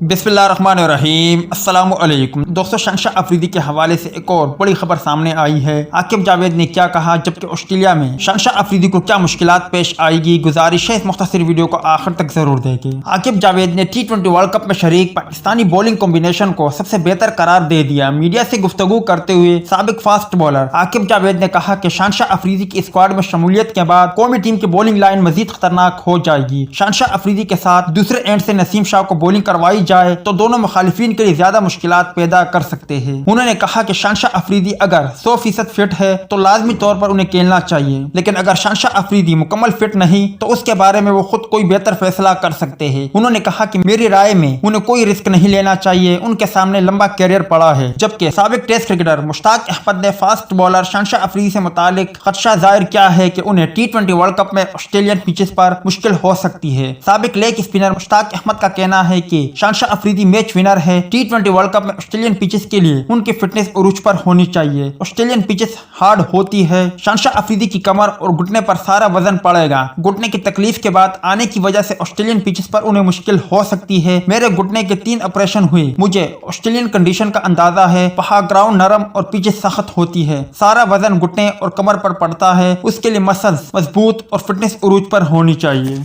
बिस्मिल्लाहिर्रहमानिर्रहीम। अस्सलाम वालेकुम दोस्तों, शहंशाह अफरीदी के हवाले से एक और बड़ी खबर सामने आई है। आकिब जावेद ने क्या कहा, जबकि ऑस्ट्रेलिया में शहंशाह अफरीदी को क्या मुश्किलात पेश आएगी। गुजारिश है इस मुख्तसर वीडियो को आखिर तक जरूर देखें। आकिब जावेद ने T20 वर्ल्ड कप में शरीक पाकिस्तानी बॉलिंग कॉम्बिनेशन को सबसे बेहतर करार दे दिया। मीडिया से गुफ्तगू करते हुए साबिक फास्ट बॉलर आकिब जावेद ने कहा कि शहंशाह अफरीदी की स्क्वाड में शमूलियत के बाद कौमी टीम की बॉलिंग लाइन मजीद खतरनाक हो जाएगी। शहंशाह अफरीदी के साथ दूसरे एंड से नसीम शाह को बॉलिंग करवाई जाए तो दोनों मुखालिफिन के लिए ज्यादा मुश्किलात पैदा कर सकते हैं। उन्होंने कहा कि शहंशाह अफरीदी अगर 100% फिट है तो लाजमी तौर पर उन्हें खेलना चाहिए, लेकिन अगर शहंशाह अफरीदी मुकम्मल फिट नहीं तो उसके बारे में वो खुद कोई बेहतर फैसला कर सकते हैं। उन्होंने कहा कि मेरी राय में उन्हें कोई रिस्क नहीं लेना चाहिए, उनके सामने लंबा कैरियर पड़ा है। जबकि साबिक टेस्ट क्रिकेटर मुश्ताक अहमद ने फास्ट बॉलर शहंशाह अफरीदी से मुतालिक खदशा जाहिर किया है कि उन्हें T20 वर्ल्ड कप में ऑस्ट्रेलियन पिचेस पर मुश्किल हो सकती है। साबिक लेग स्पिनर मुश्ताक अहमद का कहना है कि शहंशाह अफरीदी मैच विनर है। T20 वर्ल्ड कप में ऑस्ट्रेलियन पिचेस के लिए उनकी फिटनेस उरूज पर होनी चाहिए। ऑस्ट्रेलियन पिचेस हार्ड होती है। शहंशाह अफरीदी की कमर और घुटने पर सारा वजन पड़ेगा। घुटने की तकलीफ के बाद आने की वजह से ऑस्ट्रेलियन पिचेस पर उन्हें मुश्किल हो सकती है। मेरे घुटने के 3 ऑपरेशन हुए, मुझे ऑस्ट्रेलियन कंडीशन का अंदाजा है। वहाँ ग्राउंड नरम और पिचेस सख्त होती है, सारा वजन घुटने और कमर पर पड़ता है। उसके लिए मसल्स मजबूत और फिटनेस उरूज पर होनी चाहिए।